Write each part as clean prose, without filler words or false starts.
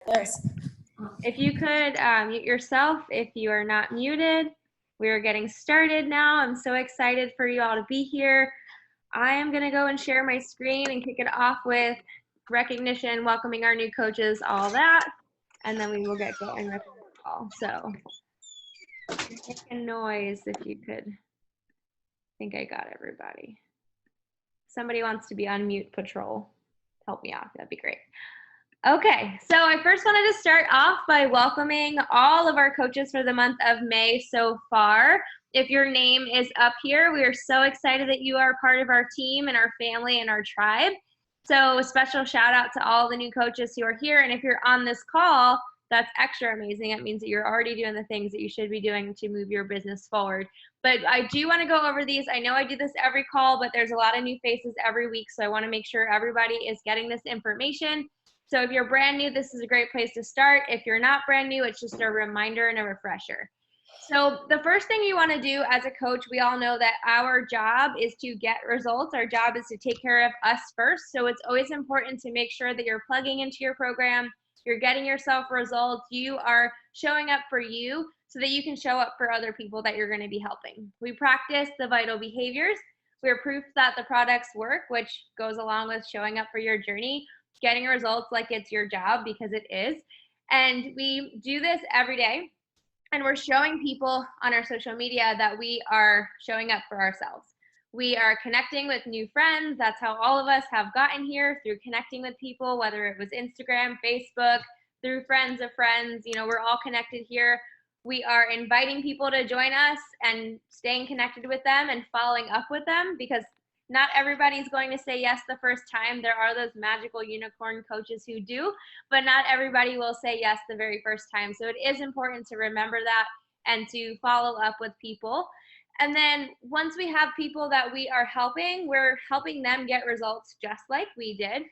Yes. If you could mute yourself if you are not muted. We are getting started now. I'm so excited for you all to be here. I am going to go and share my screen and kick it off with recognition, welcoming our new coaches, all that, and then we will get going with the call. So make a noise if you could. I think I got everybody. Somebody wants to be on mute patrol. Help me out. That'd be great. Okay, so I first wanted to start off by welcoming all of our coaches for the month of May so far. If your name is up here, we are so excited that you are part of our team and our family and our tribe. So a special shout out to all the new coaches who are here. And if you're on this call, that's extra amazing. It means that you're already doing the things that you should be doing to move your business forward. But I do want to go over these. I know I do this every call, but there's a lot of new faces every week. So I want to make sure everybody is getting this information. So if you're brand new, this is a great place to start. If you're not brand new, it's just a reminder and a refresher. So the first thing you want to do as a coach, we all know that our job is to get results. Our job is to take care of us first. So it's always important to make sure that you're plugging into your program, you're getting yourself results, you are showing up for you so that you can show up for other people that you're going to be helping. We practice the vital behaviors. We're proof that the products work, which goes along with showing up for your journey, getting results like it's your job, because it is. And we do this every day. And we're showing people on our social media that we are showing up for ourselves. We are connecting with new friends. That's how all of us have gotten here, through connecting with people, whether it was Instagram, Facebook, through friends of friends. You know, we're all connected here. We are inviting people to join us and staying connected with them and following up with them, because not everybody's going to say yes the first time. There are those magical unicorn coaches who do, but not everybody will say yes the very first time. So it is important to remember that and to follow up with people. And then once we have people that we are helping, we're helping them get results just like we did.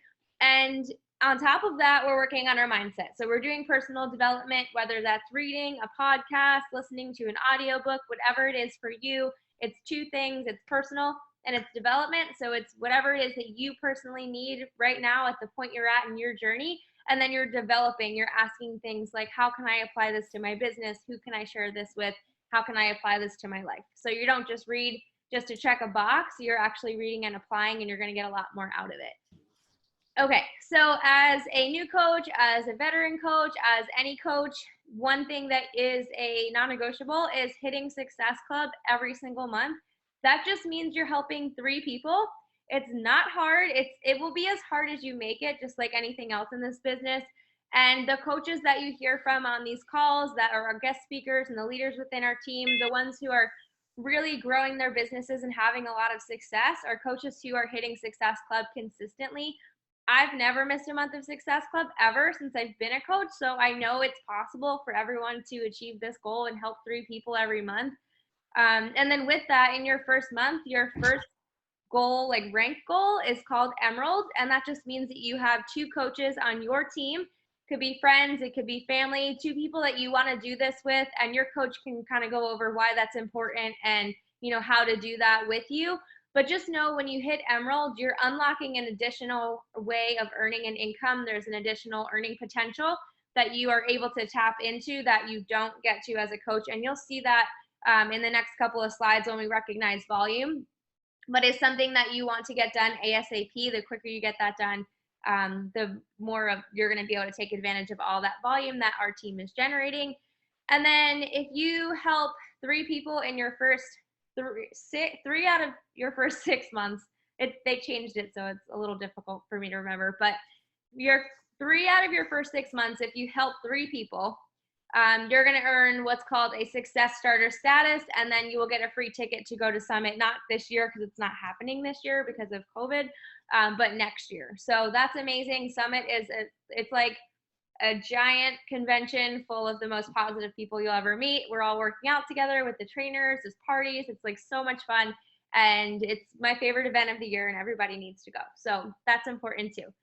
And on top of that, we're working on our mindset. So we're doing personal development, whether that's reading a podcast, listening to an audiobook, whatever it is for you. It's two things. It's personal and it's development. So it's whatever it is that you personally need right now at the point you're at in your journey. And then you're developing, you're asking things like, how can I apply this to my business? Who can I share this with? How can I apply this to my life? So you don't just read just to check a box. You're actually reading and applying, and you're going to get a lot more out of it. Okay, so as a new coach, as a veteran coach, as any coach, one thing that is a non-negotiable is hitting Success Club every single month. That just means you're helping 3 people. It's not hard. It will be as hard as you make it, just like anything else in this business. And the coaches that you hear from on these calls that are our guest speakers and the leaders within our team, the ones who are really growing their businesses and having a lot of success, are coaches who are hitting Success Club consistently. I've never missed a month of Success Club ever since I've been a coach. So I know it's possible for everyone to achieve this goal and help 3 people every month. And then with that, in your first month, your first goal, like rank goal, is called Emerald. And that just means that you have 2 coaches on your team. Could be friends, it could be family, 2 people that you want to do this with, and your coach can kind of go over why that's important and, you know, how to do that with you. But just know when you hit Emerald, you're unlocking an additional way of earning an income. There's an additional earning potential that you are able to tap into that you don't get to as a coach. And you'll see that in the next couple of slides when we recognize volume. But it's something that you want to get done ASAP. The quicker you get that done, the more of you're going to be able to take advantage of all that volume that our team is generating. And then if you help 3 people in your first 3 out of your first 6 months, they changed it, so it's a little difficult for me to remember, but your 3 out of your first 6 months, if you help 3 people, you're going to earn what's called a Success Starter status, and then you will get a free ticket to go to Summit, not this year because it's not happening this year because of COVID, but next year. So that's amazing. Summit it's like a giant convention full of the most positive people you'll ever meet. We're all working out together with the trainers. There's parties. It's like so much fun. And it's my favorite event of the year, and everybody needs to go. So that's important too.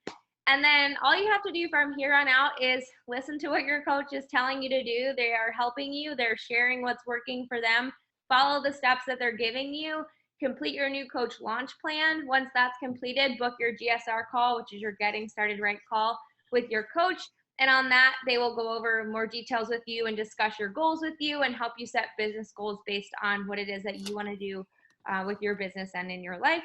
And then all you have to do from here on out is listen to what your coach is telling you to do. They are helping you. They're sharing what's working for them. Follow the steps that they're giving you. Complete your new coach launch plan. Once that's completed, book your GSR call, which is your Getting Started Right call with your coach. And on that, they will go over more details with you and discuss your goals with you and help you set business goals based on what it is that you want to do with your business and in your life.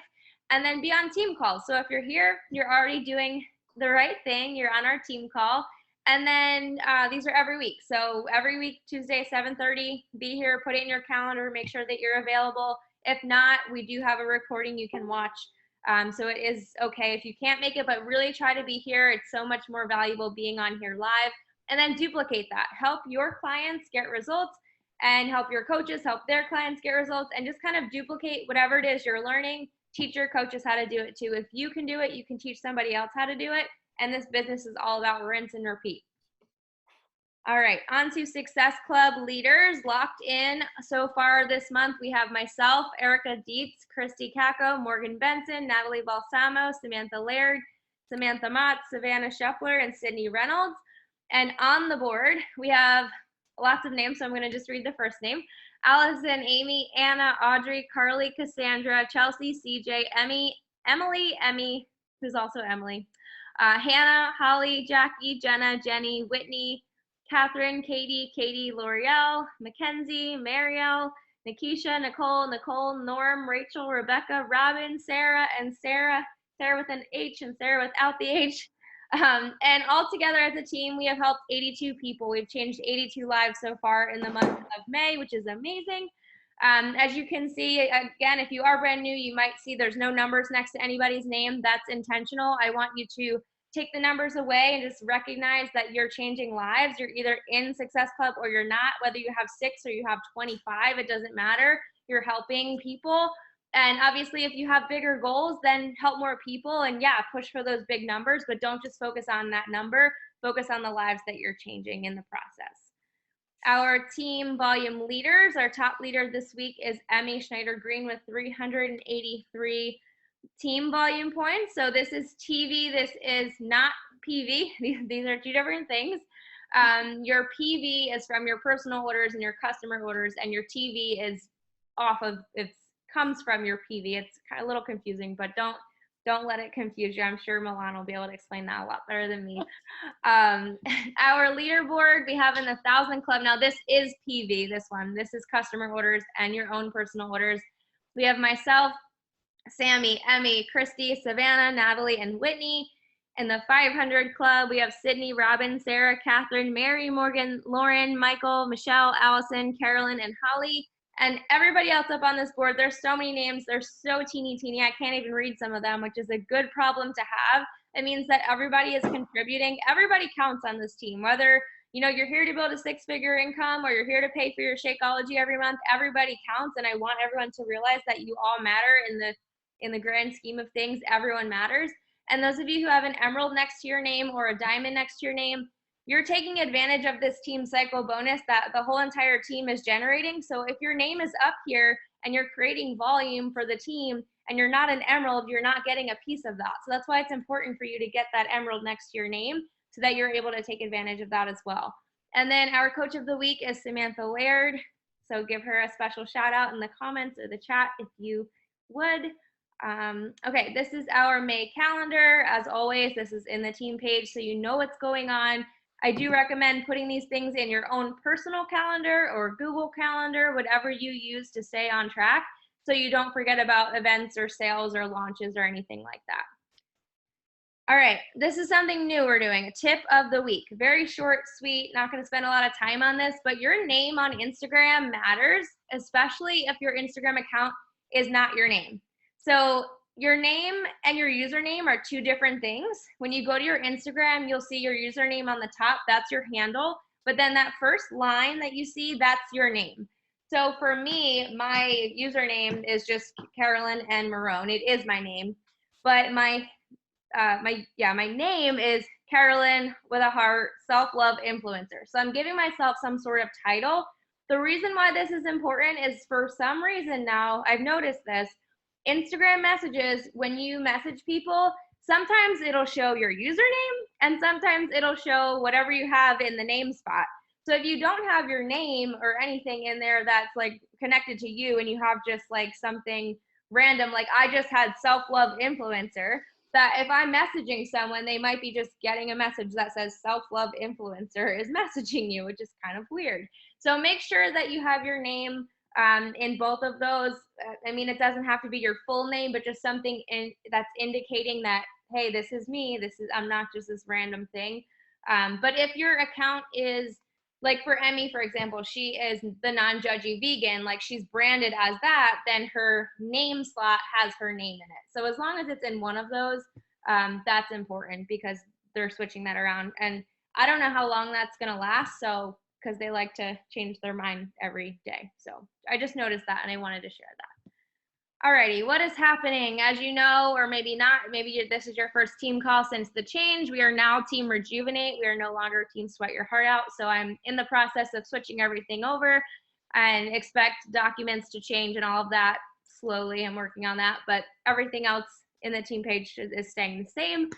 And then be on team calls. So if you're here, you're already doing the right thing. You're on our team call. And then these are every week. So every week, Tuesday, 7:30, be here, put it in your calendar, make sure that you're available. If not, we do have a recording you can watch. So it is okay if you can't make it, but really try to be here. It's so much more valuable being on here live. And then duplicate that. Help your clients get results and help your coaches help their clients get results, and just kind of duplicate whatever it is you're learning. Teach your coaches how to do it too. If you can do it, you can teach somebody else how to do it. And this business is all about rinse and repeat. All right, on to Success Club leaders locked in so far this month. We have myself, Erica Dietz, Christy Kako, Morgan Benson, Natalie Balsamo, Samantha Laird, Samantha Mott, Savannah Scheffler, and Sydney Reynolds. And on the board, we have lots of names, so I'm going to just read the first name. Allison, Amy, Anna, Audrey, Carly, Cassandra, Chelsea, CJ, Emily, who's also Emily, Hannah, Holly, Jackie, Jenna, Jenny, Whitney, Catherine, Katie, L'Oreal, Mackenzie, Marielle, Nikisha, Nicole, Norm, Rachel, Rebecca, Robin, Sarah, and Sarah with an H and Sarah without the H. And all together as a team, we have helped 82 people. We've changed 82 lives so far in the month of May, which is amazing. As you can see, again, if you are brand new, you might see there's no numbers next to anybody's name. That's intentional. I want you to take the numbers away and just recognize that you're changing lives. You're either in Success Club or you're not. Whether you have 6 or you have 25, it doesn't matter. You're helping people. And obviously, if you have bigger goals, then help more people. And yeah, push for those big numbers, but don't just focus on that number. Focus on the lives that you're changing in the process. Our team volume leaders, our top leader this week is Emmy Schneider Green with 383 team volume points. So this is TV, this is not PV. These are two different things. Your PV is from your personal orders and your customer orders, and your TV is off of, it comes from your PV. It's kind of a little confusing, but don't let it confuse you. I'm sure Milan will be able to explain that a lot better than me. Our leaderboard we have in the 1,000 Club. Now this is PV, this one. This is customer orders and your own personal orders. We have myself, Sammy, Emmy, Christy, Savannah, Natalie, and Whitney. In the 500 Club, we have Sydney, Robin, Sarah, Catherine, Mary, Morgan, Lauren, Michael, Michelle, Allison, Carolyn, and Holly. And everybody else up on this board, there's so many names. They're so teeny. I can't even read some of them, which is a good problem to have. It means that everybody is contributing. Everybody counts on this team, whether you're here to build a 6-figure income or you're here to pay for your Shakeology every month. Everybody counts, and I want everyone to realize that you all matter in the grand scheme of things. Everyone matters. And those of you who have an emerald next to your name or a diamond next to your name, you're taking advantage of this team cycle bonus that the whole entire team is generating. So if your name is up here and you're creating volume for the team and you're not an emerald, you're not getting a piece of that. So that's why it's important for you to get that emerald next to your name so that you're able to take advantage of that as well. And then our coach of the week is Samantha Laird. So give her a special shout out in the comments or the chat if you would. Okay, this is our May calendar. As always, this is in the team page so you know what's going on. I do recommend putting these things in your own personal calendar or Google Calendar, whatever you use to stay on track, so you don't forget about events or sales or launches or anything like that. All right, this is something new we're doing, a tip of the week. Very short, sweet, not gonna spend a lot of time on this, but your name on Instagram matters, especially if your Instagram account is not your name. So your name and your username are two different things. When you go to your Instagram, you'll see your username on the top, that's your handle, but then that first line that you see, that's your name. So for me, my username is just Carolyn N. Marone. It is my name, but my name is Carolyn with a heart, self-love influencer. So I'm giving myself some sort of title. The reason why this is important is for some reason now, I've noticed this, Instagram messages, when you message people, sometimes it'll show your username and sometimes it'll show whatever you have in the name spot. So if you don't have your name or anything in there that's like connected to you and you have just like something random, like I just had self-love influencer, that if I'm messaging someone, they might be just getting a message that says self-love influencer is messaging you, which is kind of weird. So make sure that you have your name in both of those. I mean, it doesn't have to be your full name, but just something that's indicating that, hey, this is me. I'm not just this random thing. But if your account is, like for Emmy, for example, she is the non-judgy vegan, like she's branded as that, then her name slot has her name in it. So as long as it's in one of those, that's important because they're switching that around. And I don't know how long that's gonna last, so because they like to change their mind every day. So I just noticed that and I wanted to share that. Alrighty, what is happening? As you know, or maybe not, maybe this is your first team call since the change. We are now Team Rejuvenate. We are no longer Team Sweat Your Heart Out. So I'm in the process of switching everything over and expect documents to change and all of that slowly. I'm working on that, but everything else in the team page is staying the same.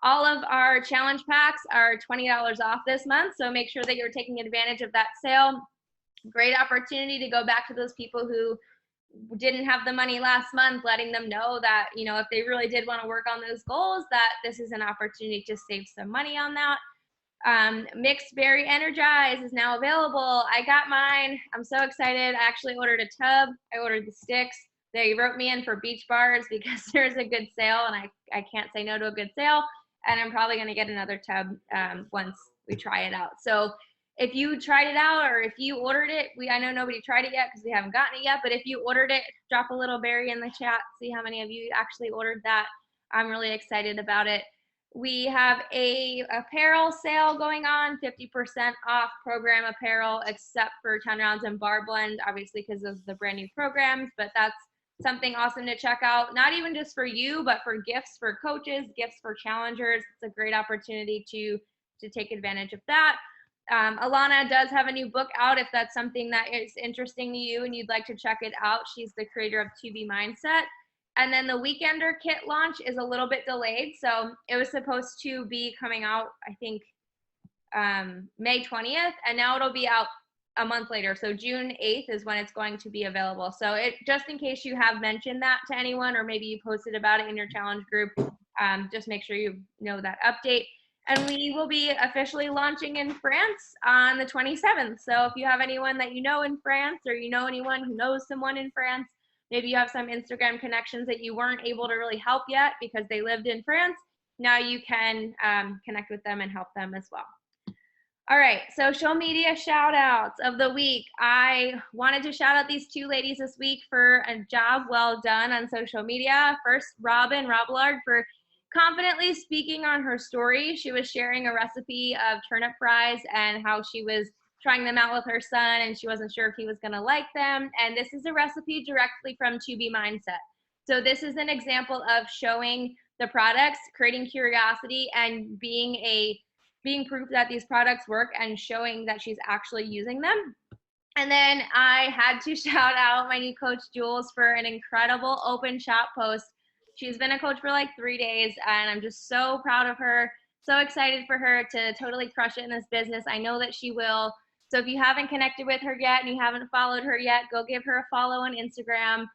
All of our challenge packs are $20 off this month. So make sure that you're taking advantage of that sale. Great opportunity to go back to those people who didn't have the money last month, letting them know that, you know, if they really did want to work on those goals, that this is an opportunity to save some money on that. Mixed Berry Energize is now available. I got mine. I'm so excited. I actually ordered a tub. I ordered the sticks. They wrote me in for beach bars because there's a good sale and I can't say no to a good sale. And I'm probably going to get another tub once we try it out. So if you tried it out or if you ordered it, I know nobody tried it yet because we haven't gotten it yet, but if you ordered it, drop a little berry in the chat, see how many of you actually ordered that. I'm really excited about it. We have a apparel sale going on, 50% off program apparel, except for 10 rounds and bar blend, obviously because of the brand new programs, but that's something awesome to check out, not even just for you, but for gifts for coaches, gifts for challengers. It's a great opportunity to take advantage of that. Alana does have a new book out if that's something that is interesting to you and you'd like to check it out. She's the creator of To Be Mindset. And then the Weekender kit launch is a little bit delayed. So it was supposed to be coming out, I think, May 20th, and now it'll be out a month later. So June 8th is when it's going to be available. So just in case you have mentioned that to anyone, or maybe you posted about it in your challenge group, just make sure you know that update. And we will be officially launching in France on the 27th. So if you have anyone that you know in France, or you know anyone who knows someone in France, maybe you have some Instagram connections that you weren't able to really help yet because they lived in France, now you can connect with them and help them as well. All right, social media shout outs of the week. I wanted to shout out these two ladies this week for a job well done on social media. First, Robin Robillard for confidently speaking on her story. She was sharing a recipe of turnip fries and how she was trying them out with her son and she wasn't sure if he was gonna like them. And this is a recipe directly from To Be Mindset. So this is an example of showing the products, creating curiosity, and being proof that these products work and showing that she's actually using them. And then I had to shout out my new coach, Jules, for an incredible open shop post. She's been a coach for like 3 days, and I'm just so proud of her. So excited for her to totally crush it in this business. I know that she will. So if you haven't connected with her yet and you haven't followed her yet, go give her a follow on Instagram.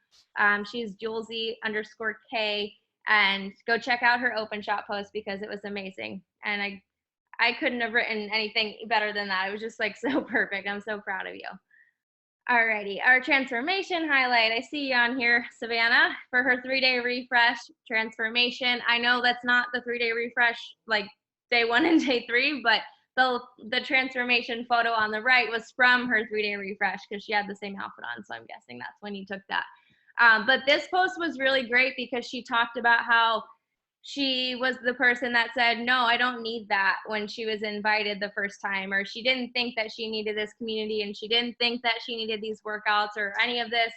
She's Julesy_K, and go check out her open shop post because it was amazing. And I couldn't have written anything better than that. It was just like so perfect. I'm so proud of you. Alrighty, our transformation highlight. I see you on here, Savannah, for her 3-day refresh transformation. I know that's not the 3-day refresh like day 1 and day 3, but the transformation photo on the right was from her 3-day refresh because she had the same outfit on. So I'm guessing that's when you took that. But this post was really great because she talked about how she was the person that said, no, I don't need that when she was invited the first time, or she didn't think that she needed this community and she didn't think that she needed these workouts or any of this.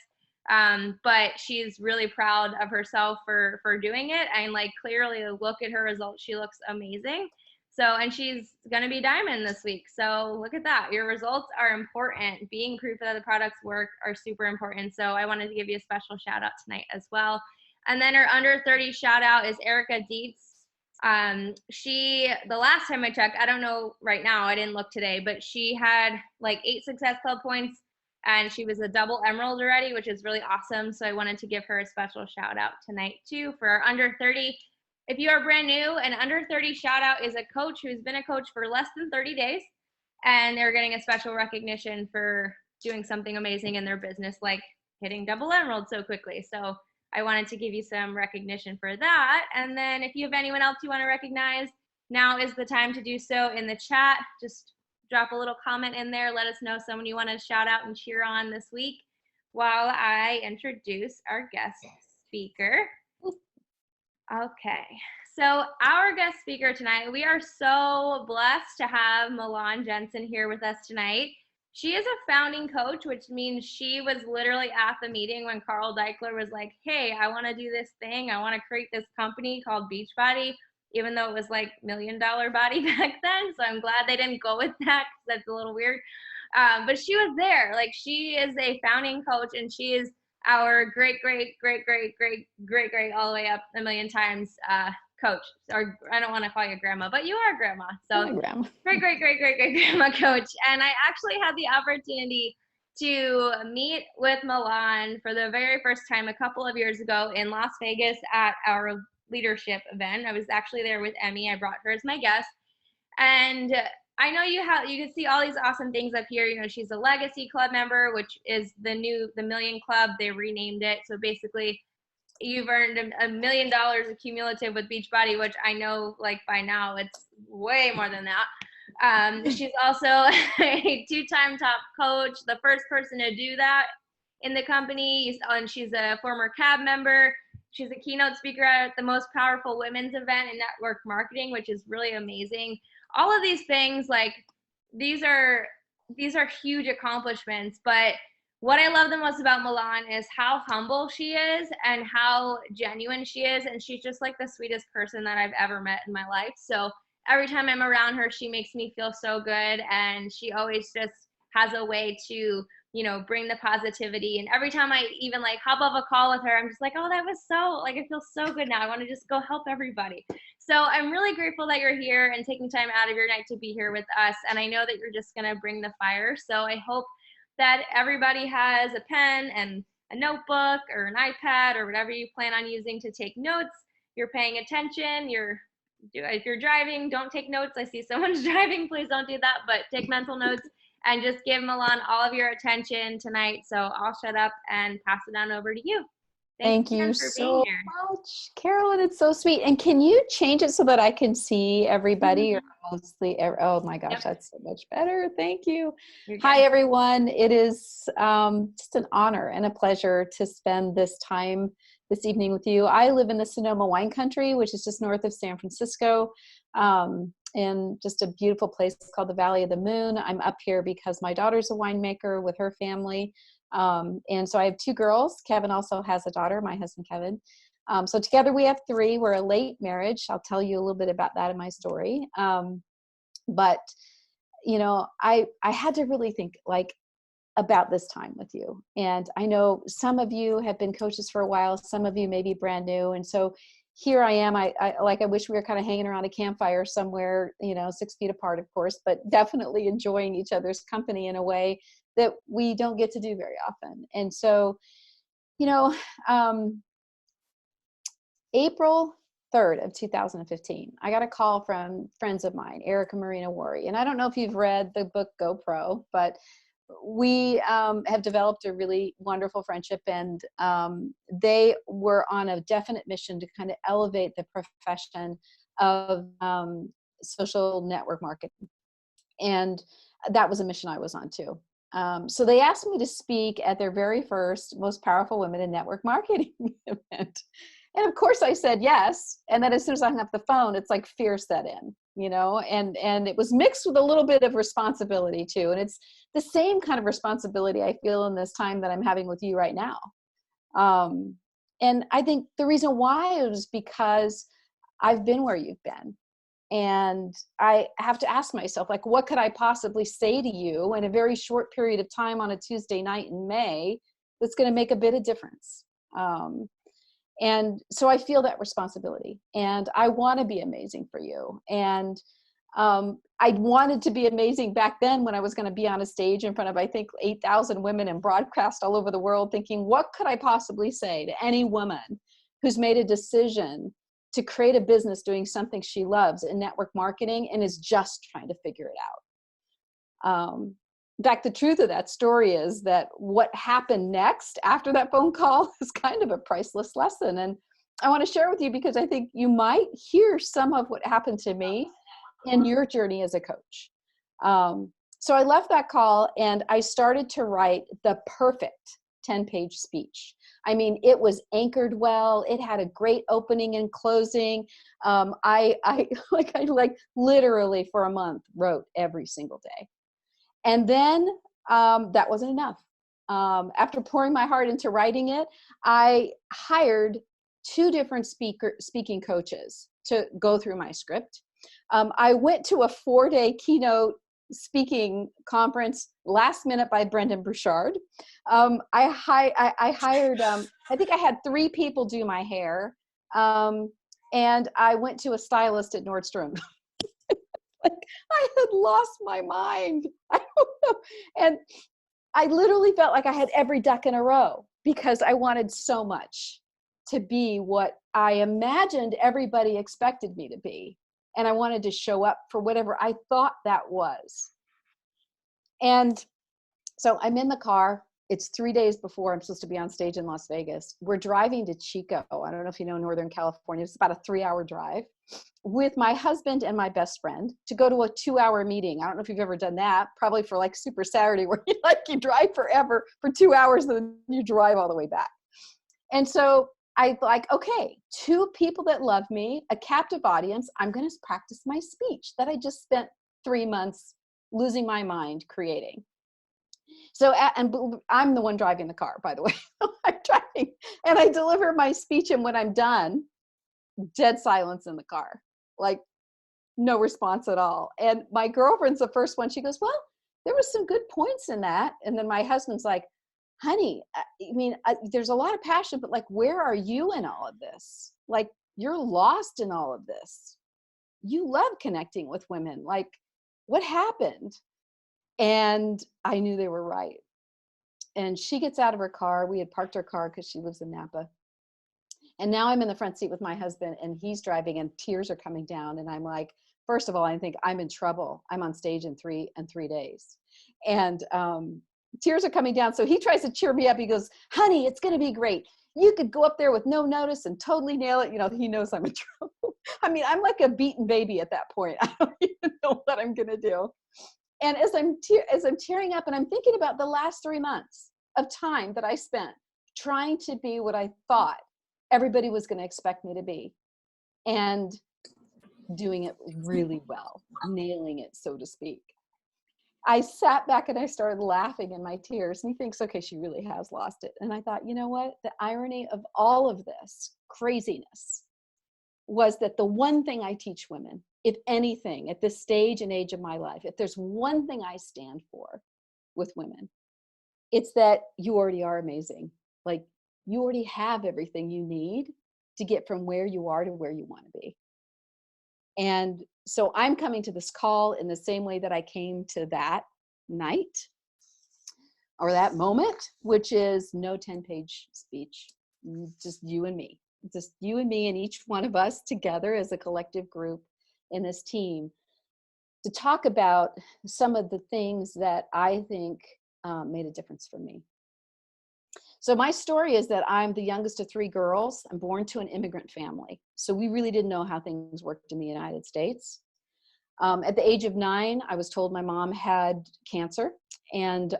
But she's really proud of herself for doing it. And like clearly look at her results. She looks amazing. So, and she's going to be diamond this week. So look at that. Your results are important. Being proof that the products work are super important. So I wanted to give you a special shout out tonight as well. And then her under 30 shout out is Erica Dietz. The last time I checked, I don't know right now, I didn't look today, but she had like 8 Success Club points and she was a double emerald already, which is really awesome. So I wanted to give her a special shout out tonight too for our under 30. if you are brand new, an under 30 shout out is a coach who's been a coach for less than 30 days, and they're getting a special recognition for doing something amazing in their business, like hitting double emerald so quickly. So I wanted to give you some recognition for that. And then if you have anyone else you want to recognize, now is the time to do so in the chat. Just drop a little comment in there. Let us know someone you want to shout out and cheer on this week while I introduce our guest speaker. Okay, so our guest speaker tonight, we are so blessed to have Milan Jensen here with us tonight. She is a founding coach, which means she was literally at the meeting when Carl Deichler was like, hey, I want to do this thing. I want to create this company called Beachbody, even though it was like $1 million body back then. So I'm glad they didn't go with that because that's a little weird. But she was there. Like, she is a founding coach, and she is our great all the way up a million times coach. Or I don't want to call you grandma, but you are grandma. So grandma. great grandma coach. And I actually had the opportunity to meet with Milan for the very first time a couple of years ago in Las Vegas at our leadership event. I was actually there with Emmy. I brought her as my guest. And I know you can see all these awesome things up here. You know, she's a Legacy Club member, which is the Million Club. They renamed it. So basically, you've earned $1 million cumulative with Beachbody, which I know, like, by now it's way more than that. She's also a 2-time top coach, the first person to do that in the company, and she's a former CAB member. She's a keynote speaker at the Most Powerful Women's event in network marketing, which is really amazing. All of these things, like, these are huge accomplishments, but what I love the most about Milan is how humble she is and how genuine she is. And she's just like the sweetest person that I've ever met in my life. So every time I'm around her, she makes me feel so good. And she always just has a way to, you know, bring the positivity. And every time I even like hop off a call with her, I'm just like, oh, that was so, like, I feel so good now. I want to just go help everybody. So I'm really grateful that you're here and taking time out of your night to be here with us. And I know that you're just going to bring the fire. So I hope that everybody has a pen and a notebook or an iPad or whatever you plan on using to take notes. You're paying attention. If you're driving, don't take notes. I see someone's driving. Please don't do that, but take mental notes and just give Milan all of your attention tonight. So I'll shut up and pass it on over to you. Thank you so much, Carolyn. It's so sweet. And can you change it so that I can see everybody? Or mostly, oh my gosh, that's so much better. Thank you. Hi, everyone. It is just an honor and a pleasure to spend this time this evening with you. I live in the Sonoma wine country, which is just north of San Francisco, in just a beautiful place called the Valley of the Moon. I'm up here because my daughter's a winemaker with her family. And so I have 2 girls. Kevin also has a daughter, my husband, Kevin. So together we have 3. We're a late marriage. I'll tell you a little bit about that in my story. But, you know, I had to really think like about this time with you. And I know some of you have been coaches for a while. Some of you may be brand new. And so here I am. I wish we were kind of hanging around a campfire somewhere, you know, 6 feet apart, of course, but definitely enjoying each other's company in a way that we don't get to do very often. And so, you know, April 3rd of 2015, I got a call from friends of mine, Erica Marina Worry. And I don't know if you've read the book GoPro, but we have developed a really wonderful friendship, and they were on a definite mission to kind of elevate the profession of social network marketing. And that was a mission I was on too. So they asked me to speak at their very first Most Powerful Women in Network Marketing event. And of course I said yes. And then as soon as I hung up the phone, it's like fear set in, you know, and it was mixed with a little bit of responsibility too. And it's the same kind of responsibility I feel in this time that I'm having with you right now. And I think the reason why is because I've been where you've been. And I have to ask myself, like, what could I possibly say to you in a very short period of time on a Tuesday night in May that's going to make a bit of difference? And so I feel that responsibility, and I want to be amazing for you. And I wanted to be amazing back then when I was going to be on a stage in front of, I think, 8,000 women and broadcast all over the world, thinking, what could I possibly say to any woman who's made a decision to create a business doing something she loves in network marketing and is just trying to figure it out. In fact, the truth of that story is that what happened next after that phone call is kind of a priceless lesson. And I want to share with you because I think you might hear some of what happened to me in your journey as a coach. So I left that call and I started to write the perfect 10-page speech. I mean, it was anchored well. It had a great opening and closing. I literally for a month wrote every single day. And then that wasn't enough. After pouring my heart into writing it, I hired 2 different speaking coaches to go through my script. I went to a 4-day keynote speaking conference last minute by Brendan Burchard. I hired, I think I had 3 people do my hair. And I went to a stylist at Nordstrom. Like I had lost my mind. I don't know. And I literally felt like I had every duck in a row because I wanted so much to be what I imagined everybody expected me to be. And I wanted to show up for whatever I thought that was. And so I'm in the car. It's 3 days before I'm supposed to be on stage in Las Vegas. We're driving to Chico. I don't know if you know Northern California. It's about a 3-hour drive with my husband and my best friend to go to a 2-hour meeting. I don't know if you've ever done that, probably for like Super Saturday where you drive forever for 2 hours and then you drive all the way back. And so I like, okay, 2 people that love me, a captive audience. I'm going to practice my speech that I just spent 3 months losing my mind creating. So, and I'm the one driving the car, by the way. I'm driving and I deliver my speech. And when I'm done, dead silence in the car, like no response at all. And my girlfriend's the first one. She goes, well, there was some good points in that. And then my husband's like, honey, I mean, there's a lot of passion, but like, where are you in all of this? Like, you're lost in all of this. You love connecting with women. Like, what happened? And I knew they were right. And she gets out of her car. We had parked our car because she lives in Napa. And now I'm in the front seat with my husband and he's driving and tears are coming down. And I'm like, first of all, I think I'm in trouble. I'm on stage in 3 days. And tears are coming down. So he tries to cheer me up. He goes, honey, it's going to be great. You could go up there with no notice and totally nail it. You know, he knows I'm in trouble. I mean, I'm like a beaten baby at that point. I don't even know what I'm going to do. And as I'm tearing up and I'm thinking about the last 3 months of time that I spent trying to be what I thought everybody was going to expect me to be and doing it really well, nailing it, so to speak. I sat back and I started laughing in my tears and he thinks, okay, she really has lost it. And I thought, you know what? The irony of all of this craziness was that the one thing I teach women, if anything, at this stage and age of my life, if there's one thing I stand for with women, it's that you already are amazing. Like you already have everything you need to get from where you are to where you want to be. And so I'm coming to this call in the same way that I came to that night or that moment, which is no 10-page speech, just you and me. Just you and me and each one of us together as a collective group in this team to talk about some of the things that I think made a difference for me. So my story is that I'm the youngest of 3 girls. I'm born to an immigrant family. So we really didn't know how things worked in the United States. At the age of 9, I was told my mom had cancer. And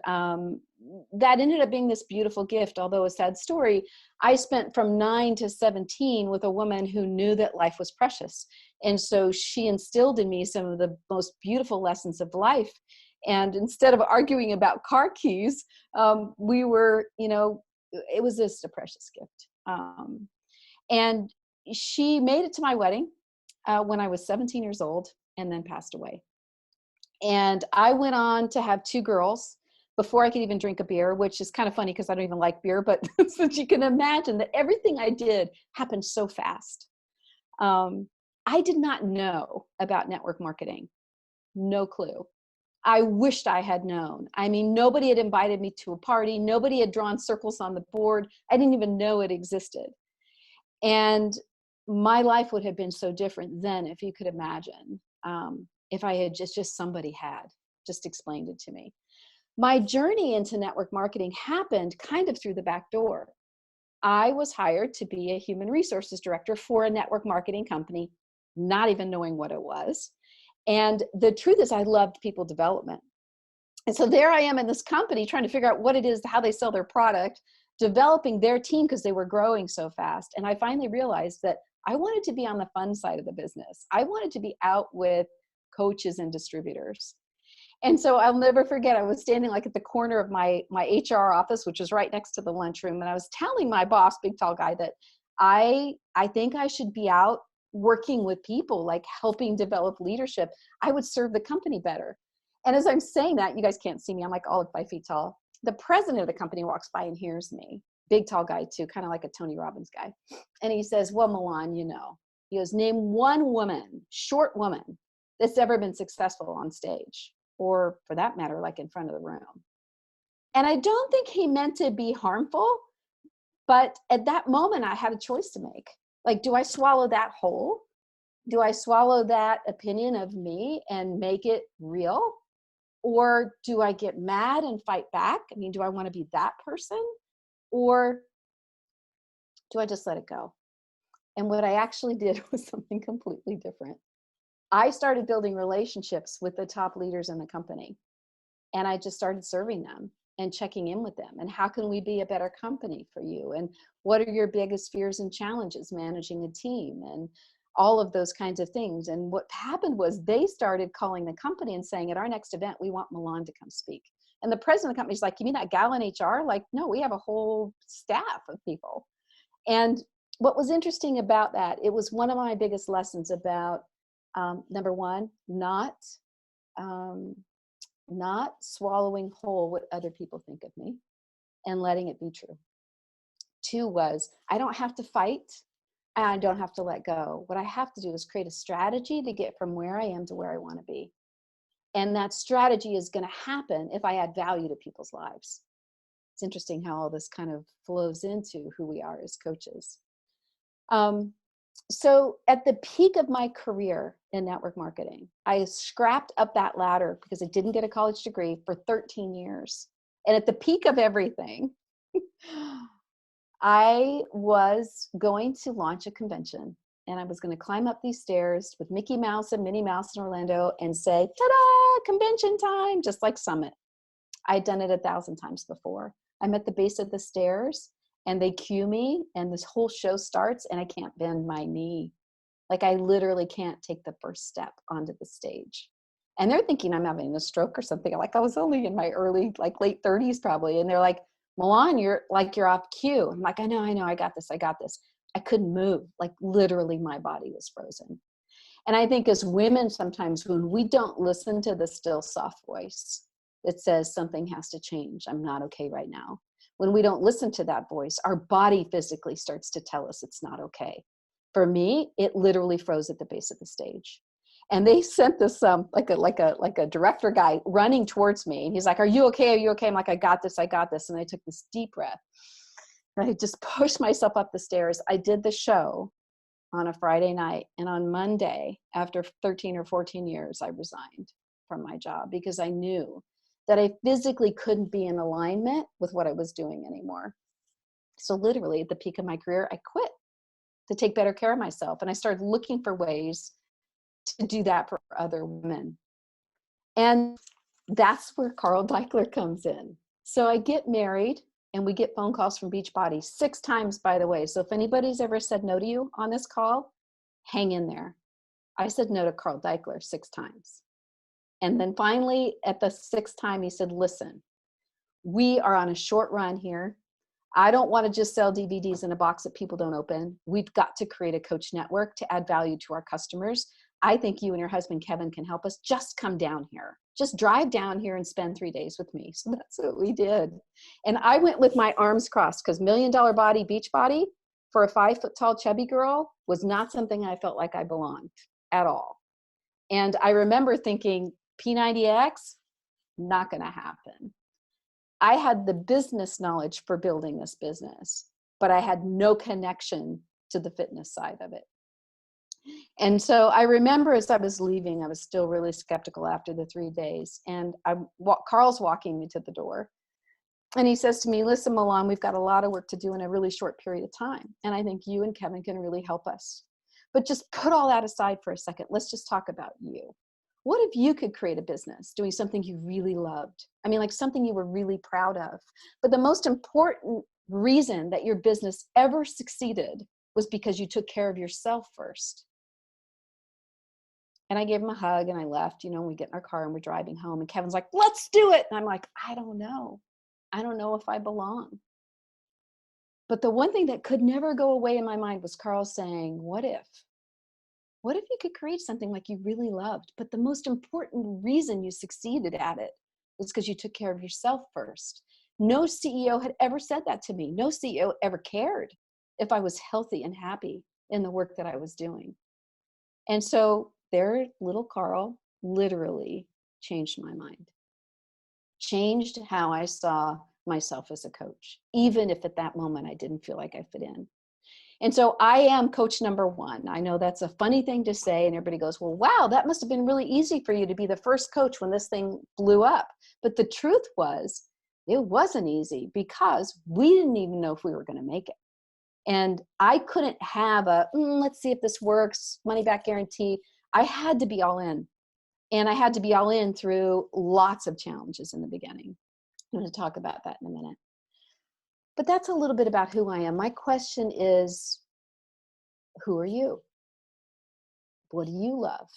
that ended up being this beautiful gift, although a sad story. I spent from 9 to 17 with a woman who knew that life was precious. And so she instilled in me some of the most beautiful lessons of life. And instead of arguing about car keys, we were, you know, it was just a precious gift. And she made it to my wedding when I was 17 years old and then passed away. And I went on to have 2 girls before I could even drink a beer, which is kind of funny because I don't even like beer, but since you can imagine that everything I did happened so fast. I did not know about network marketing. No clue. I wished I had known. I mean, nobody had invited me to a party. Nobody had drawn circles on the board. I didn't even know it existed. And my life would have been so different then, if you could imagine, if I had just somebody had just explained it to me. My journey into network marketing happened kind of through the back door. I was hired to be a human resources director for a network marketing company, not even knowing what it was. And the truth is, I loved people development. And so there I am in this company trying to figure out what it is, how they sell their product, developing their team because they were growing so fast. And I finally realized that I wanted to be on the fun side of the business. I wanted to be out with coaches and distributors. And so I'll never forget, I was standing like at the corner of my HR office, which was right next to the lunchroom. And I was telling my boss, big tall guy, that I think I should be out working with people, like helping develop leadership. I would serve the company better. And as I'm saying that, you guys can't see me, I'm like all of 5 feet tall. The president of the company walks by and hears me, big tall guy too, kind of like a Tony Robbins guy. And he says, well, Milan, he goes, name one woman, short woman, that's ever been successful on stage, or for that matter, like in front of the room. And I don't think he meant to be harmful, but at that moment I had a choice to make. Like, do I swallow that whole? Do I swallow that opinion of me and make it real? Or do I get mad and fight back? I mean, do I want to be that person? Or do I just let it go? And what I actually did was something completely different. I started building relationships with the top leaders in the company. And I just started serving them and checking in with them. And how can we be a better company for you? And what are your biggest fears and challenges managing a team? And all of those kinds of things. And what happened was they started calling the company and saying, at our next event, we want Milan to come speak. And the president of the company is like, you mean that gal in HR? Like, no, we have a whole staff of people. And what was interesting about that, it was one of my biggest lessons about, number one, not swallowing whole what other people think of me and letting it be true. 2 was, I don't have to fight and I don't have to let go. What I have to do is create a strategy to get from where I am to where I want to be. And that strategy is going to happen if I add value to people's lives. It's interesting how all this kind of flows into who we are as coaches. So at the peak of my career in network marketing, I scrapped up that ladder because I didn't get a college degree for 13 years. And at the peak of everything, I was going to launch a convention, and I was going to climb up these stairs with Mickey Mouse and Minnie Mouse in Orlando and say, ta-da, convention time, just like Summit. I'd done it 1,000 times before. I'm at the base of the stairs and they cue me and this whole show starts and I can't bend my knee. Like, I literally can't take the first step onto the stage. And they're thinking I'm having a stroke or something. Like, I was only in my early, like late 30s probably. And they're like, Milan, you're off cue. I'm like, I know, I got this. I couldn't move. Like, literally my body was frozen. And I think as women, sometimes when we don't listen to the still soft voice that says something has to change, I'm not okay right now. When we don't listen to that voice, our body physically starts to tell us it's not okay. For me, it literally froze at the base of the stage. And they sent this like a director guy running towards me. And he's like, are you okay? Are you okay? I'm like, I got this. And I took this deep breath. And I just pushed myself up the stairs. I did the show on a Friday night. And on Monday, after 13 or 14 years, I resigned from my job because I knew that I physically couldn't be in alignment with what I was doing anymore. So literally at the peak of my career, I quit to take better care of myself. And I started looking for ways to do that for other women. And that's where Carl Deichler comes in. So I get married and we get phone calls from Beachbody 6 times, by the way. So if anybody's ever said no to you on this call, hang in there. I said no to Carl Deichler 6 times. And then finally at the 6th time, he said, listen, we are on a short run here. I don't want to just sell DVDs in a box that people don't open. We've got to create a coach network to add value to our customers. I think you and your husband, Kevin, can help us. Just come down here. Just drive down here and spend 3 days with me. So that's what we did. And I went with my arms crossed because $1 million body, Beachbody, for a 5 foot tall chubby girl was not something I felt like I belonged at all. And I remember thinking, P90X, not going to happen. I had the business knowledge for building this business, but I had no connection to the fitness side of it. And so I remember as I was leaving, I was still really skeptical after the 3 days. And Carl's walking me to the door. And he says to me, listen, Milan, we've got a lot of work to do in a really short period of time. And I think you and Kevin can really help us. But just put all that aside for a second. Let's just talk about you. What if you could create a business doing something you really loved? I mean, like something you were really proud of. But the most important reason that your business ever succeeded was because you took care of yourself first. And I gave him a hug and I left, we get in our car and we're driving home and Kevin's like, let's do it. And I'm like, I don't know. I don't know if I belong. But the one thing that could never go away in my mind was Carl saying, what if? What if you could create something like you really loved, but the most important reason you succeeded at it was because you took care of yourself first. No CEO had ever said that to me. No CEO ever cared if I was healthy and happy in the work that I was doing. And so there, little Carl literally changed my mind, changed how I saw myself as a coach, even if at that moment I didn't feel like I fit in. And so I am coach number one. I know that's a funny thing to say, and everybody goes, well, wow, that must have been really easy for you to be the first coach when this thing blew up. But the truth was, it wasn't easy because we didn't even know if we were going to make it. And I couldn't have let's see if this works, money back guarantee. I had to be all in. And I had to be all in through lots of challenges in the beginning. I'm going to talk about that in a minute. But that's a little bit about who I am. My question is, who are you? What do you love?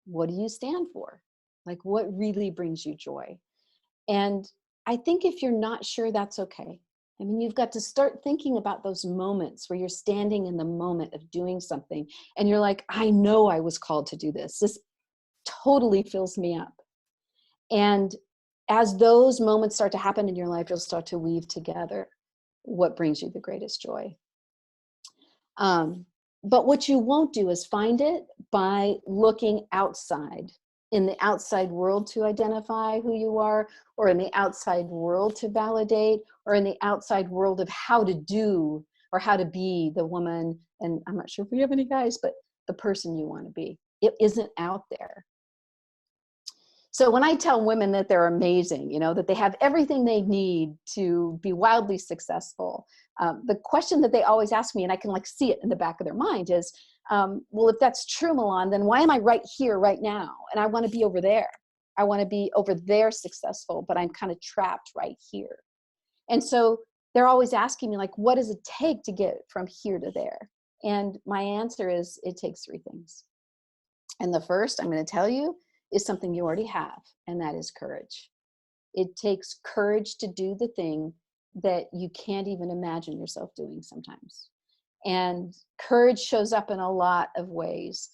What do you stand for? Like, what really brings you joy? And I think if you're not sure, that's okay. I mean, you've got to start thinking about those moments where you're standing in the moment of doing something and you're like, I know I was called to do this. This totally fills me up. And as those moments start to happen in your life, you'll start to weave together what brings you the greatest joy. But what you won't do is find it by looking outside, in the outside world to identify who you are, or in the outside world to validate, or in the outside world of how to do or how to be the woman, and I'm not sure if we have any guys, but the person you want to be. It isn't out there. So when I tell women that they're amazing, that they have everything they need to be wildly successful, the question that they always ask me, and I can see it in the back of their mind, is, well, if that's true, Milan, then why am I right here, right now? And I want to be over there. I want to be over there successful, but I'm kind of trapped right here. And so they're always asking me, what does it take to get from here to there? And my answer is, it takes 3 things. And the first I'm going to tell you is something you already have, and that is courage. It takes courage to do the thing that you can't even imagine yourself doing sometimes. And courage shows up in a lot of ways.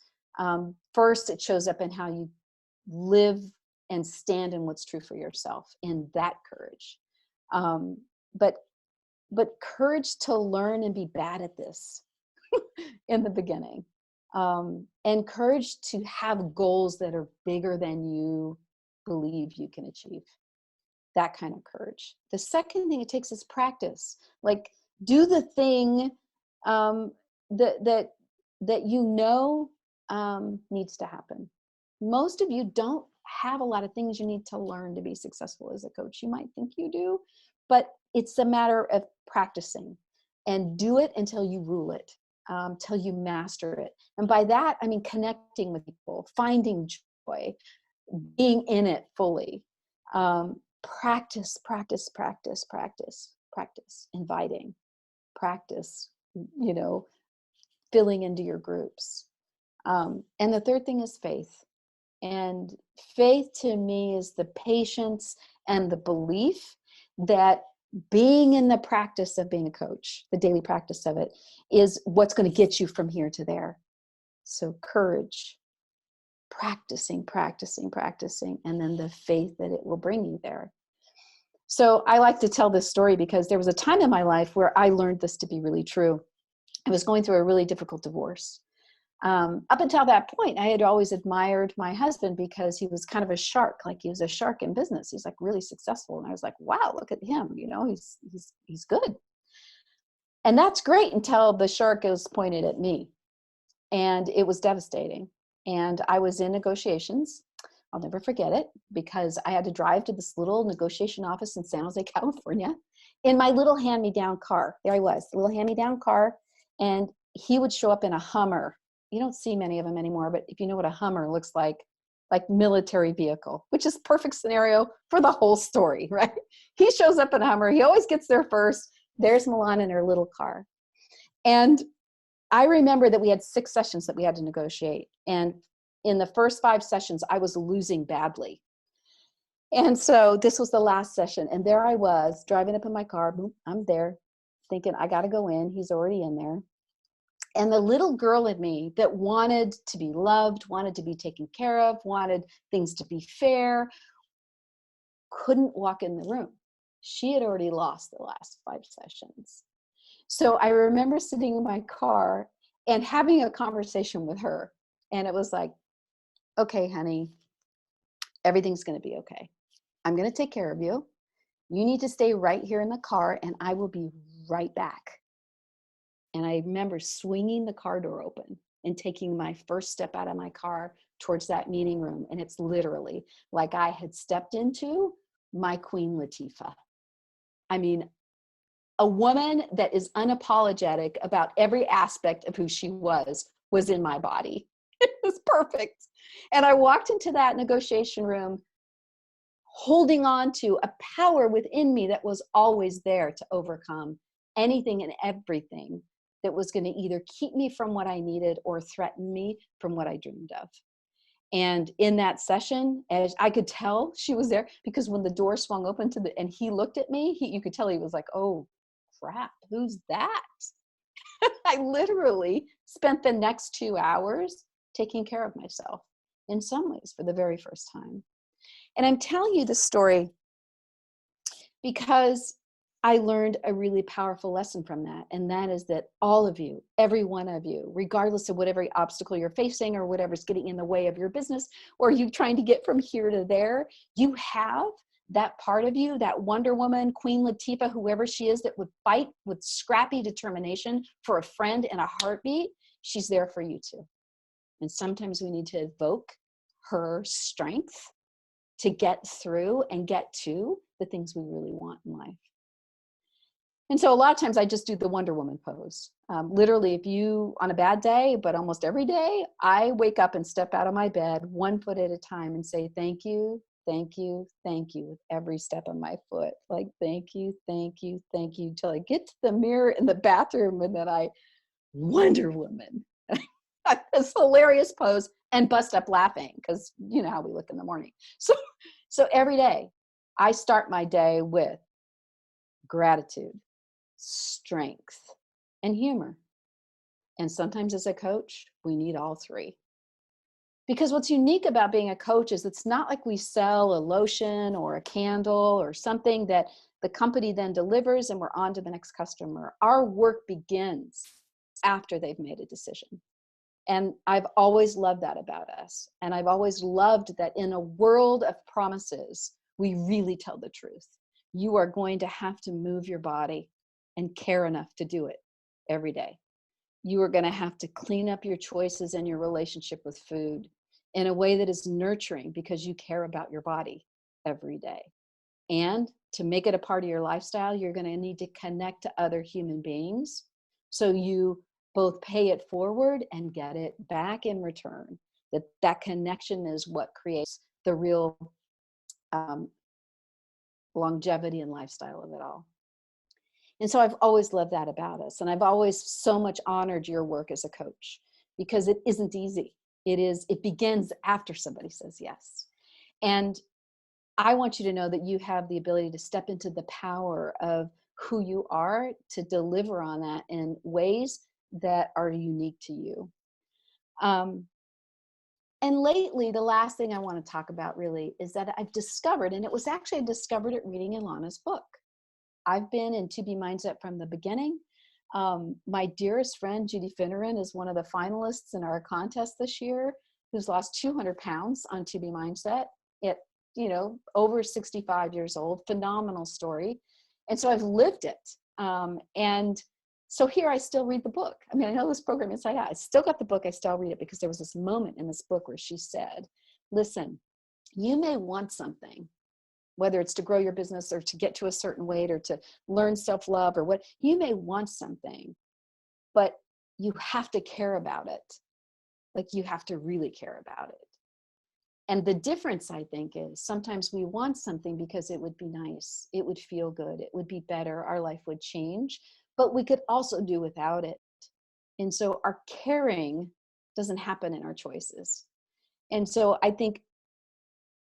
First, it shows up in how you live and stand in what's true for yourself, in that courage. But courage to learn and be bad at this in the beginning. And courage to have goals that are bigger than you believe you can achieve. That kind of courage. The second thing it takes is practice. Do the thing that needs to happen. Most of you don't have a lot of things you need to learn to be successful as a coach. You might think you do, but it's a matter of practicing, and do it until you rule it. Till you master it. And by that, I mean connecting with people, finding joy, being in it fully. Practice, inviting, practice, filling into your groups. And the third thing is faith. And faith to me is the patience and the belief that being in the practice of being a coach, the daily practice of it, is what's going to get you from here to there. So courage, practicing, and then the faith that it will bring you there. So I like to tell this story because there was a time in my life where I learned this to be really true. I was going through a really difficult divorce. Up until that point, I had always admired my husband because he was kind of a shark. He was a shark in business. He's really successful. And I was like, wow, look at him. He's good. And that's great until the shark is pointed at me. And it was devastating. And I was in negotiations. I'll never forget it because I had to drive to this little negotiation office in San Jose, California, in my little hand-me-down car. There I was, the little hand-me-down car. And he would show up in a Hummer. You don't see many of them anymore, but if you know what a Hummer looks like military vehicle, which is perfect scenario for the whole story, right? He shows up in a Hummer. He always gets there first. There's Milan in her little car. And I remember that we had 6 sessions that we had to negotiate. And in the first 5 sessions, I was losing badly. And so this was the last session. And there I was driving up in my car. Boom, I'm there thinking, I got to go in. He's already in there. And the little girl in me that wanted to be loved, wanted to be taken care of, wanted things to be fair, couldn't walk in the room. She had already lost the last 5 sessions. So I remember sitting in my car and having a conversation with her. And it was like, okay, honey, everything's going to be okay. I'm going to take care of you. You need to stay right here in the car and I will be right back. And I remember swinging the car door open and taking my first step out of my car towards that meeting room. And it's literally like I had stepped into my Queen Latifah. I mean, a woman that is unapologetic about every aspect of who she was in my body. It was perfect. And I walked into that negotiation room holding on to a power within me that was always there to overcome anything and everything that was going to either keep me from what I needed or threaten me from what I dreamed of. And in that session, as I could tell she was there because when the door swung open and he looked at me, you could tell he was like, oh crap, who's that? I literally spent the next 2 hours taking care of myself in some ways for the very first time. And I'm telling you this story because I learned a really powerful lesson from that. And that is that all of you, every one of you, regardless of whatever obstacle you're facing or whatever's getting in the way of your business, or you trying to get from here to there, you have that part of you, that Wonder Woman, Queen Latifah, whoever she is, that would fight with scrappy determination for a friend in a heartbeat. She's there for you too. And sometimes we need to evoke her strength to get through and get to the things we really want in life. And so a lot of times I just do the Wonder Woman pose. Literally, if you, on a bad day, but almost every day, I wake up and step out of my bed 1 foot at a time and say, thank you, thank you, thank you, with every step of my foot. Like, thank you, thank you, thank you, till I get to the mirror in the bathroom and then I, Wonder Woman. This hilarious pose and bust up laughing because you know how we look in the morning. So every day I start my day with gratitude, strength, and humor. And sometimes as a coach, we need all 3. Because what's unique about being a coach is it's not like we sell a lotion or a candle or something that the company then delivers and we're on to the next customer. Our work begins after they've made a decision. And I've always loved that about us. And I've always loved that in a world of promises, we really tell the truth. You are going to have to move your body and care enough to do it every day. You are going to have to clean up your choices and your relationship with food in a way that is nurturing because you care about your body every day. And to make it a part of your lifestyle, you're going to need to connect to other human beings. So you both pay it forward and get it back in return. That connection is what creates the real longevity and lifestyle of it all. And so I've always loved that about us. And I've always so much honored your work as a coach because it isn't easy. It begins after somebody says yes. And I want you to know that you have the ability to step into the power of who you are to deliver on that in ways that are unique to you. And lately, the last thing I want to talk about really is that I've discovered, and it was actually I discovered it reading Ilana's book. I've been in To Be Mindset from the beginning. My dearest friend, Judy Finneran, is one of the finalists in our contest this year, who's lost 200 pounds on To Be Mindset at, over 65 years old. Phenomenal story. And so I've lived it. And So here I still read the book. I mean, I know this program inside out. I still got the book. I still read it because there was this moment in this book where she said, listen, you may want something, whether it's to grow your business or to get to a certain weight or to learn self-love or what, you may want something, but you have to care about it. Like you have to really care about it. And the difference, I think, is sometimes we want something because it would be nice, it would feel good, it would be better, our life would change, but we could also do without it. And so our caring doesn't happen in our choices. And so I think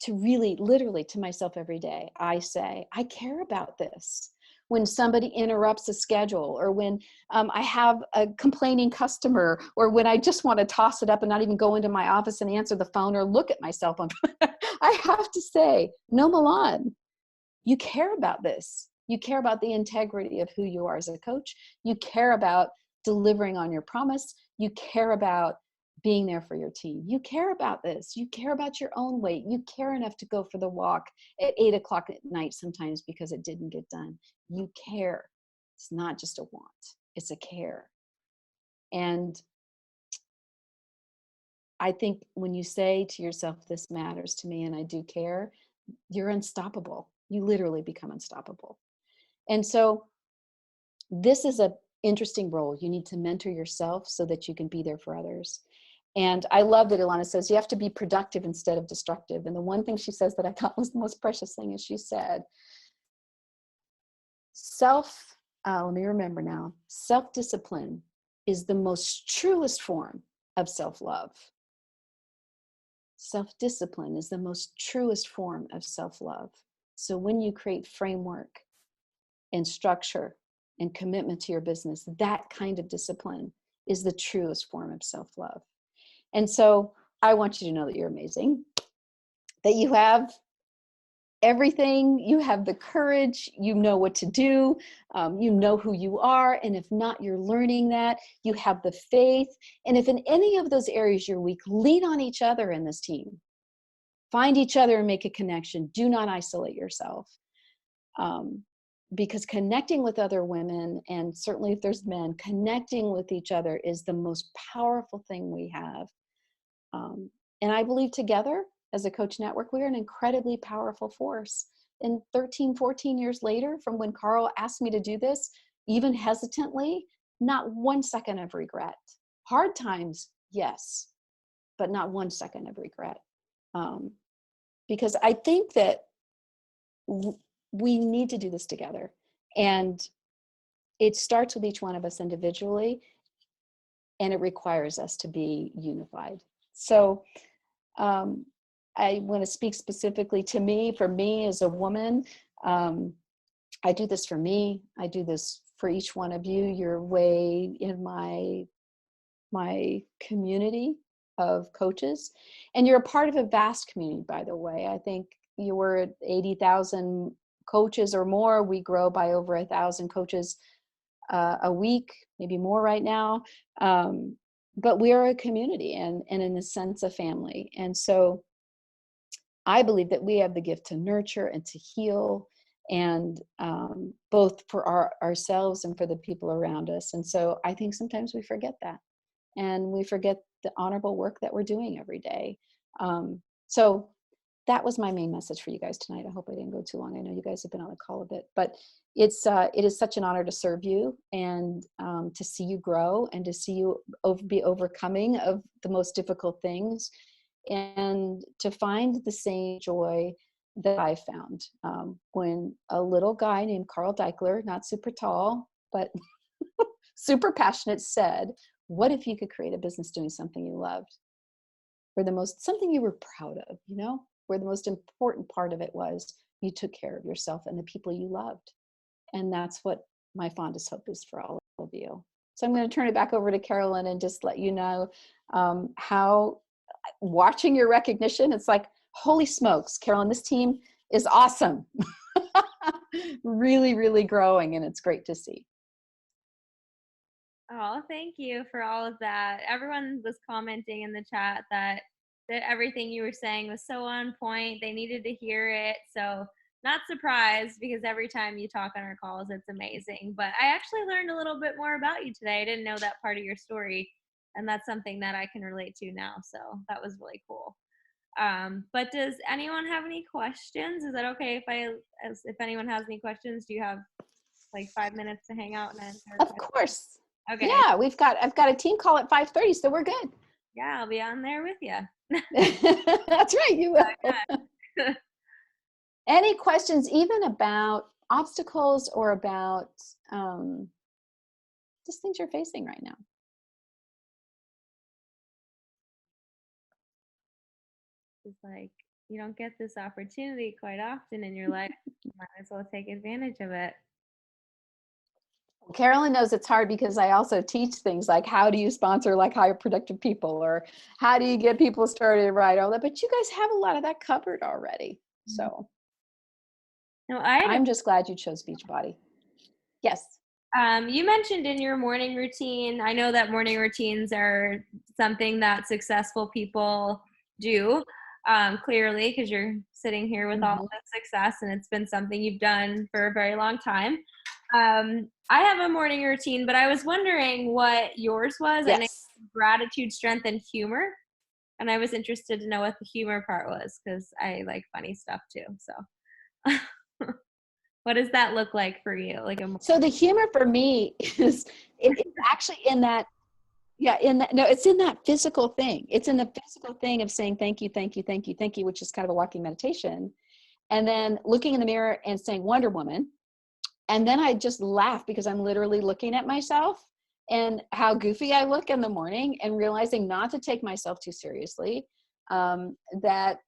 to really, literally to myself every day, I say, I care about this. When somebody interrupts a schedule, or when I have a complaining customer, or when I just want to toss it up and not even go into my office and answer the phone or look at my cell phone, I have to say, no, Milan, you care about this. You care about the integrity of who you are as a coach. You care about delivering on your promise. You care about being there for your team. You care about this. You care about your own weight. You care enough to go for the walk at 8 o'clock at night sometimes because it didn't get done. You care. It's not just a want, it's a care. And I think when you say to yourself, this matters to me and I do care, you're unstoppable. You literally become unstoppable. And so this is an interesting role. You need to mentor yourself so that you can be there for others. And I love that Ilana says you have to be productive instead of destructive. And the one thing she says that I thought was the most precious thing is she said, let me remember now, self-discipline is the most truest form of self-love. Self-discipline is the most truest form of self-love. So when you create framework and structure and commitment to your business, that kind of discipline is the truest form of self-love. And so I want you to know that you're amazing, that you have everything, you have the courage, you know what to do, you know who you are, and if not, you're learning that, you have the faith, and if in any of those areas you're weak, lean on each other in this team. Find each other and make a connection. Do not isolate yourself. Because connecting with other women, and certainly if there's men, connecting with each other is the most powerful thing we have. And I believe together as a coach network, we are an incredibly powerful force. And 13, 14 years later, from when Carl asked me to do this, even hesitantly, not 1 second of regret. Hard times, yes, but not 1 second of regret. Because I think that we need to do this together. And it starts with each one of us individually, and it requires us to be unified. So I want to speak specifically to me. For me as a woman, I do this for me. I do this for each one of you. You're way in my community of coaches, and you're a part of a vast community, by the way. I think you were at 80,000 coaches or more. We grow by over 1,000 coaches a week, maybe more right now. But we are a community and in a sense, a family. And so I believe that we have the gift to nurture and to heal, and both for ourselves and for the people around us. And so I think sometimes we forget that, and we forget the honorable work that we're doing every day. So that was my main message for you guys tonight. I hope I didn't go too long. I know you guys have been on the call a bit, but it is such an honor to serve you, and to see you grow, and to see you be overcoming of the most difficult things, and to find the same joy that I found when a little guy named Carl Deichler, not super tall, but super passionate, said, what if you could create a business doing something you loved? Something you were proud of, where the most important part of it was you took care of yourself and the people you loved. And that's what my fondest hope is for all of you. So I'm going to turn it back over to Carolyn and just let you know how watching your recognition, it's like, holy smokes, Carolyn, this team is awesome. Really, really growing, and it's great to see. Oh, thank you for all of that. Everyone was commenting in the chat that everything you were saying was so on point. They needed to hear it. So not surprised because every time you talk on our calls, it's amazing. But I actually learned a little bit more about you today. I didn't know that part of your story, and that's something that I can relate to now. So that was really cool. But does anyone have any questions? Is that okay if anyone has any questions? Do you have like 5 minutes to hang out and answer a Of question? course. Okay. Yeah, I've got a team call at 5:30, so we're good. Yeah, I'll be on there with you. That's right, you will. Any questions even about obstacles or about just things you're facing right now? It's like you don't get this opportunity quite often in your life. You might as well take advantage of it. Carolyn knows it's hard because I also teach things like how do you sponsor like higher productive people, or how do you get people started right, all that. But you guys have a lot of that covered already. So No, I had I'm just glad you chose Beachbody. Yes. you mentioned in your morning routine, I know that morning routines are something that successful people do, clearly, because you're sitting here with all the success and it's been something you've done for a very long time. I have a morning routine, but I was wondering what yours was. I know Yes. gratitude, strength, and humor. And I was interested to know what the humor part was because I like funny stuff too. So what does that look like for you? Like a So the humor for me is it's actually in that, yeah, in that, no, it's in that physical thing. It's in the physical thing of saying thank you, thank you, thank you, thank you, which is kind of a walking meditation. And then looking in the mirror and saying Wonder Woman. And then I just laugh because I'm literally looking at myself and how goofy I look in the morning and realizing not to take myself too seriously. That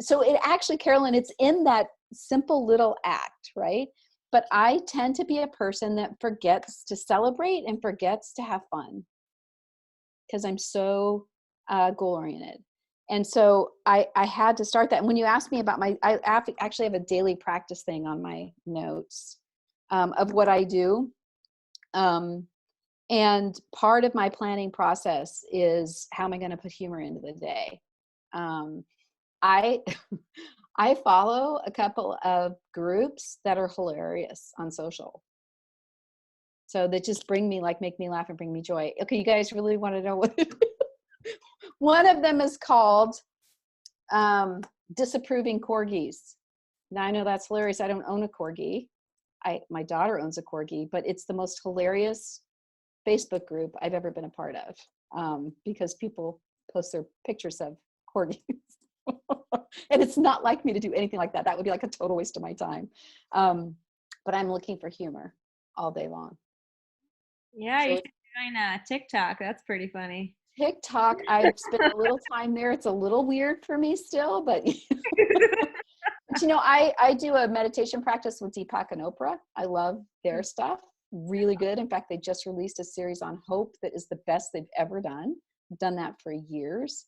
so it actually, Carolyn, it's in that simple little act, right? But I tend to be a person that forgets to celebrate and forgets to have fun because I'm so goal oriented. And so I had to start that. And when you asked me about actually have a daily practice thing on my notes of what I do. And part of my planning process is how am I going to put humor into the day? I I follow a couple of groups that are hilarious on social. So that just make me laugh and bring me joy. Okay, you guys really want to know what one of them is called Disapproving Corgis. Now I know that's hilarious. I don't own a corgi. My daughter owns a corgi, but it's the most hilarious Facebook group I've ever been a part of, because people post their pictures of corgis. And it's not like me to do anything like that. That would be like a total waste of my time. But I'm looking for humor all day long. Yeah, So you should join TikTok. That's pretty funny. TikTok, I've spent a little time there. It's a little weird for me still, but but I do a meditation practice with Deepak and Oprah. I love their stuff. Really good. In fact, they just released a series on hope that is the best they've ever done. I've done that for years.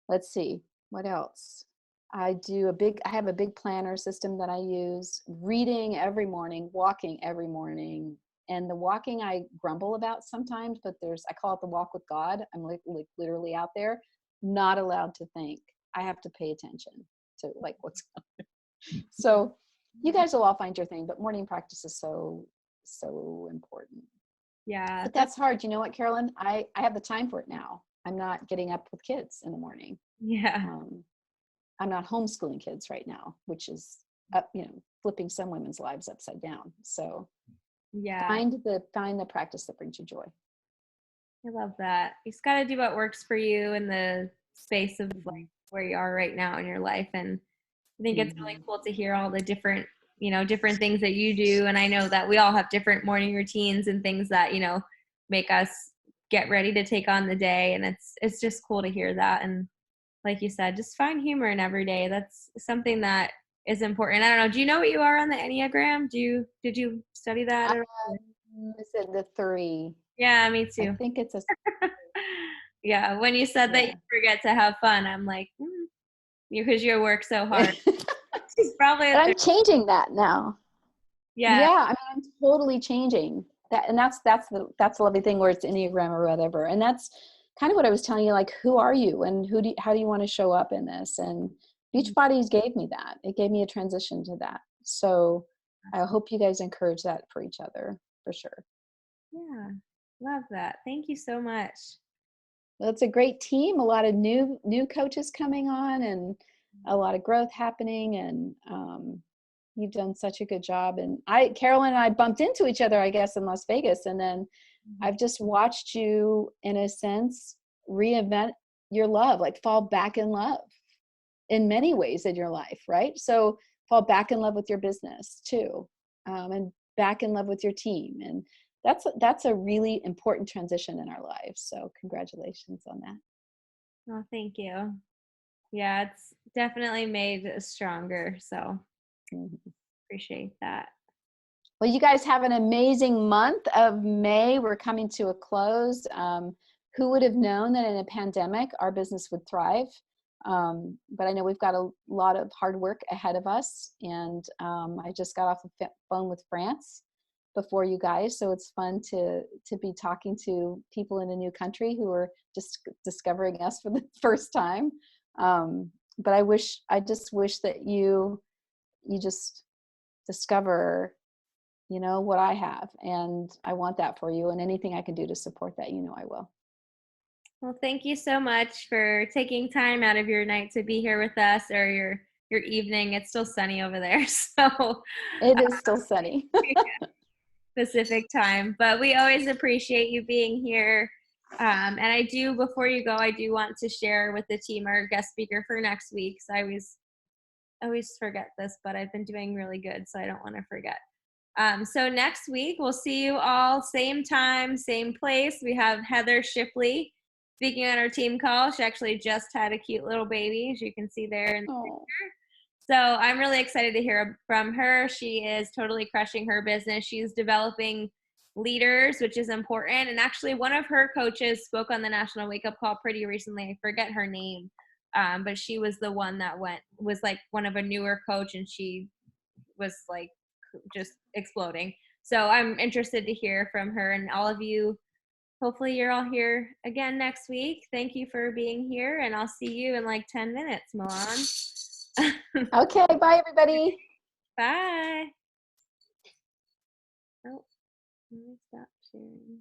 Let's see, what else? I have a big planner system that I use, reading every morning, walking every morning. And the walking I grumble about sometimes, but I call it the walk with God. I'm like literally out there, not allowed to think. I have to pay attention to like what's going on. So you guys will all find your thing, but morning practice is so important. Yeah, But that's hard. You know what, Carolyn? I have the time for it now. I'm not getting up with kids in the morning. yeah. I'm not homeschooling kids right now, which is, flipping some women's lives upside down. So Yeah, find the practice that brings you joy. I love that. You just got to do what works for you in the space of Mm-hmm. like where you are right now in your life. And I think it's really cool to hear all the different, different things that you do. And I know that we all have different morning routines and things that, make us get ready to take on the day. And it's just cool to hear that. And like you said, just find humor in every day. That's something that is important. I don't know. Do you know what you are on the Enneagram? Did you study that at all? Is it the 3? Yeah, me I too. think it's a Yeah, when you said that you yeah. forget to have fun, I'm like, because you work so hard. She's probably But at I'm changing that now. yeah, Yeah, I mean, I'm totally changing that, and that's the lovely thing where it's Enneagram or whatever, and that's kind of what I was telling you. Like, who are you, and how do you want to show up in this? And Beachbody gave me that. It gave me a transition to that. So I hope you guys encourage that for each other, for sure. Yeah, love that. Thank you so much. Well, it's a great team, a lot of new coaches coming on and a lot of growth happening, and you've done such a good job. And Carolyn and I bumped into each other, I guess, in Las Vegas, and then I've just watched you, in a sense, reinvent your love, like fall back in love in many ways in your life, right? So fall back in love with your business too, and back in love with your team. And that's a really important transition in our lives. So congratulations on that. Oh, thank you. Yeah, it's definitely made us stronger. So Mhm. appreciate that. Well, you guys have an amazing month of May. We're coming to a close. Who would have known that in a pandemic our business would thrive? But I know we've got a lot of hard work ahead of us. And I just got off the phone with France before you guys, so it's fun to be talking to people in a new country who are just discovering us for the first time. But I just wish that you just discover what I have, and I want that for you, and anything I can do to support that, I will. Well, thank you so much for taking time out of your night to be here with us, or your evening. It's still sunny over there, so It is still sunny. Pacific time. But we always appreciate you being here. And I do, before you go, I do want to share with the team our guest speaker for next week. So I always forget this, but I've been doing really good, so I don't want to forget. So next week, we'll see you all same time, same place. We have Heather Shipley speaking on our team call. She actually just had a cute little baby, as you can see there in the Oh, picture. So I'm really excited to hear from her. She is totally crushing her business. She's developing leaders, which is important. And actually, one of her coaches spoke on the National Wake Up Call pretty recently. I forget her name, but she was the one that was like one of a newer coach, and she was like just exploding. So I'm interested to hear from her, and all of you. Hopefully you're all here again next week. Thank you for being here, and I'll see you in like 10 minutes, Milan. okay. Bye, everybody. Bye. Oh, let me stop sharing.